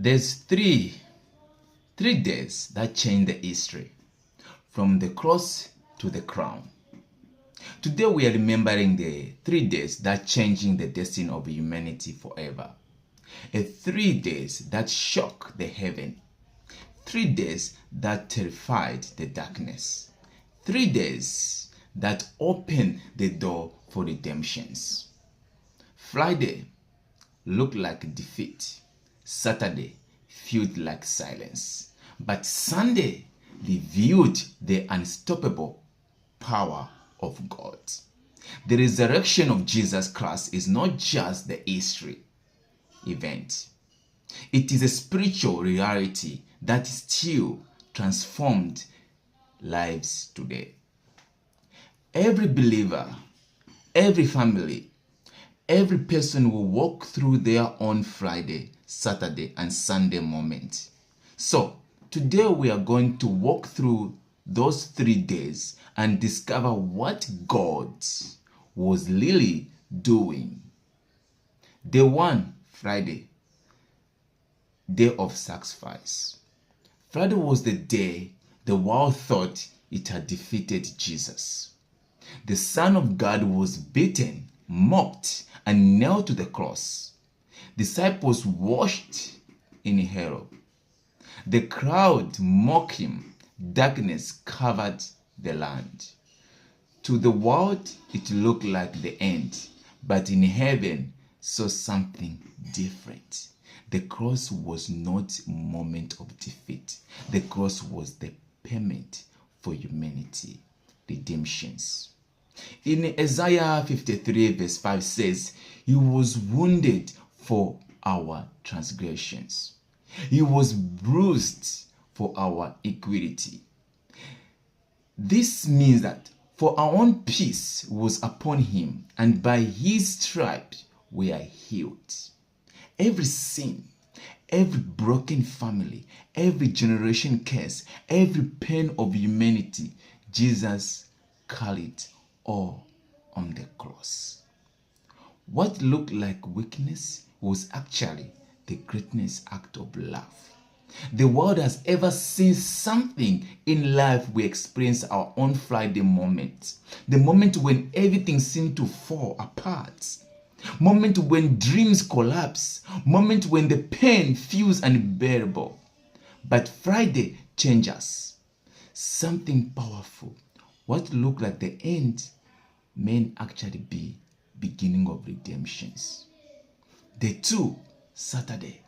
There's three days that change the history, from the cross to the crown. Today we are remembering the 3 days that changing the destiny of humanity forever. 3 days that shocked the heaven. 3 days that terrified the darkness. 3 days that opened the door for redemptions. Friday looked like defeat. Saturday felt like silence. But Sunday revealed the unstoppable power of God. The resurrection of Jesus Christ is not just the history event. It is a spiritual reality that still transformed lives today. Every believer, every family, every person will walk through their own Friday, Saturday, and Sunday moment. So, today we are going to walk through those 3 days and discover what God was really doing. Day 1, Friday, day of sacrifice. Friday was the day the world thought it had defeated Jesus. The Son of God was beaten, mocked, and nailed to the cross. Disciples washed in Herod. The crowd mocked him. Darkness covered the land. To the world, it looked like the end, but in heaven, saw something different. The cross was not a moment of defeat. The cross was the payment for humanity, redemptions. In Isaiah 53 verse 5 says, He was wounded for our transgressions. He was bruised for our iniquity. This means that for our own peace was upon him, and by his stripes we are healed. Every sin, every broken family, every generation curse, every pain of humanity, Jesus carried all on the cross. What looked like weakness was actually the greatest act of love. The world has ever seen something in life. We experience our own Friday moment. The moment when everything seemed to fall apart. Moment when dreams collapse. Moment when the pain feels unbearable. But Friday changes. Something powerful. What looked like the end may actually be beginning of redemptions. Day 2, Saturday,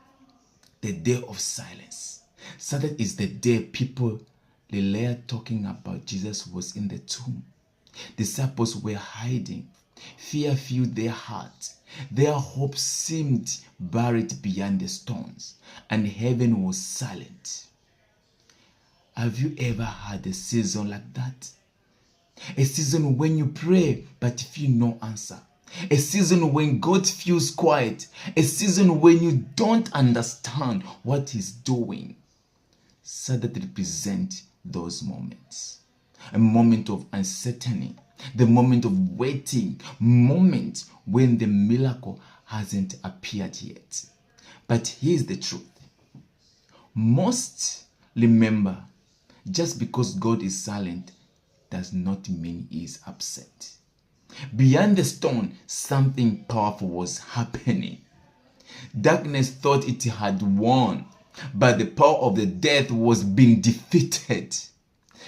the day of silence. Saturday is the day people relay talking about Jesus was in the tomb. Disciples were hiding. Fear filled their hearts. Their hope seemed buried behind the stones, and heaven was silent. Have you ever had a season like that? A season when you pray but feel no answer. A season when God feels quiet. A season when you don't understand what He's doing. Saturday represents those moments. A moment of uncertainty. The moment of waiting. Moment when the miracle hasn't appeared yet. But here's the truth. Most remember, just because God is silent does not mean He is upset. Behind the stone, something powerful was happening. Darkness thought it had won, but the power of the death was being defeated.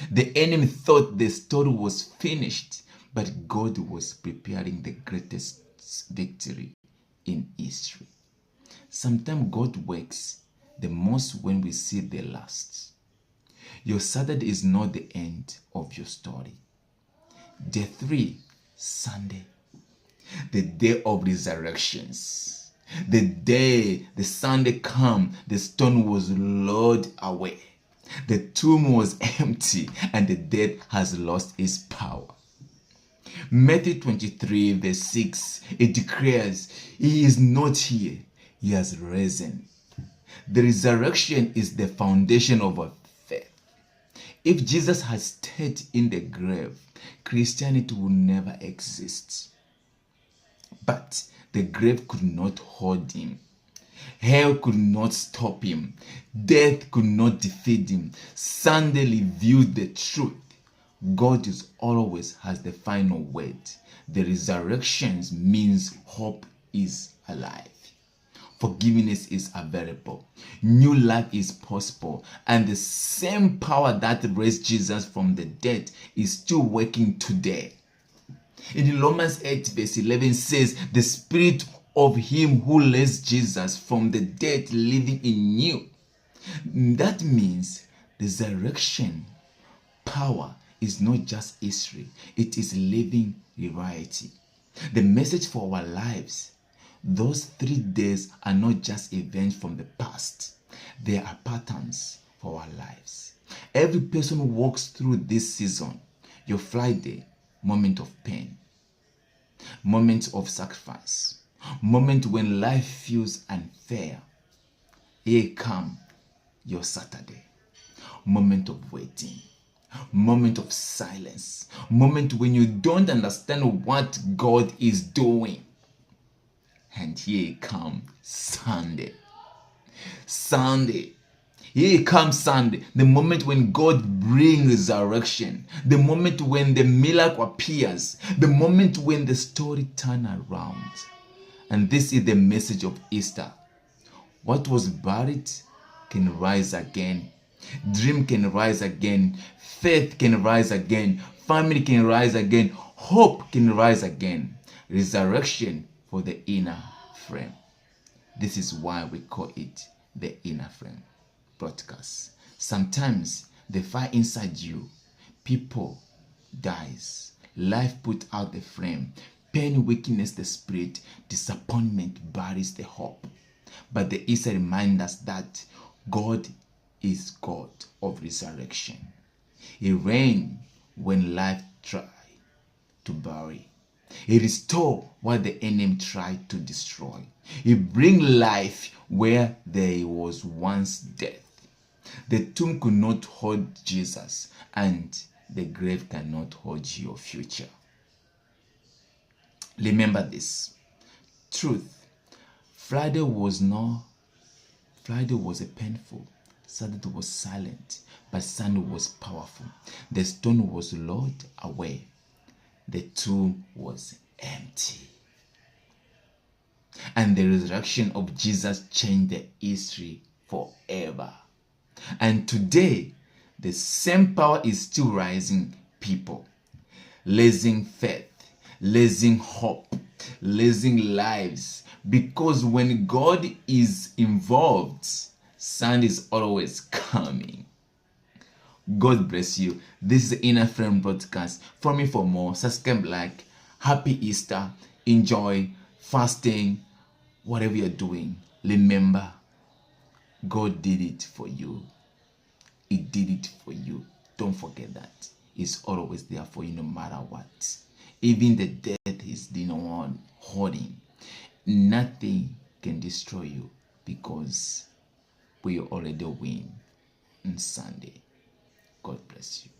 The enemy thought the story was finished, but God was preparing the greatest victory in history. Sometimes God works the most when we see the last. Your Saturday is not the end of your story. Day 3, Sunday, the day of resurrections. The day the Sunday came, the stone was rolled away. The tomb was empty, and the death has lost its power. Matthew 23 verse 6, it declares, He is not here, He has risen. The resurrection is the foundation of our faith. If Jesus had stayed in the grave, Christianity would never exist. But the grave could not hold him. Hell could not stop him. Death could not defeat him. Sunday revealed the truth. God is always has the final word. The resurrection means hope is alive. Forgiveness is available. New life is possible. And the same power that raised Jesus from the dead is still working today. In Romans 8 verse 11 says, the spirit of him who raised Jesus from the dead living in you. That means the resurrection power is not just history, it is living reality. The message for our lives, those 3 days are not just events from the past, they are patterns for our lives. Every person who walks through this season, your Friday, moment of pain, moment of sacrifice, moment when life feels unfair. Here come your Saturday, moment of waiting, moment of silence, moment when you don't understand what God is doing. And here comes Sunday. Here comes Sunday, the moment when God brings resurrection, the moment when the miracle appears, the moment when the story turns around. And this is the message of Easter. What was buried can rise again. Dream can rise again. Faith can rise again. Family can rise again. Hope can rise again. Resurrection for the inner frame. This is why we call it the inner frame broadcast. Sometimes the fire inside you, people dies, life put out the flame, pain weakens the spirit, disappointment buries the hope. But the Easter reminds us that God is God of resurrection. He reigns when life tries to bury. He restores what the enemy tried to destroy. He brings life where there was once death. The tomb could not hold Jesus, and the grave cannot hold your future. Remember this truth. Friday was a painful. Saturday was silent, but Sunday was powerful. The stone was rolled away. The tomb was empty. And the resurrection of Jesus changed the history forever. And today, the same power is still rising people, raising faith, raising hope, raising lives. Because when God is involved, sun is always coming. God bless you. This is the Inner Frame Broadcast. For me, for more, subscribe, like. Happy Easter. Enjoy fasting, whatever you're doing. Remember, God did it for you. He did it for you. Don't forget that. He's always there for you no matter what. Even the death is the one holding. Nothing can destroy you because we already win on Sunday. God bless you.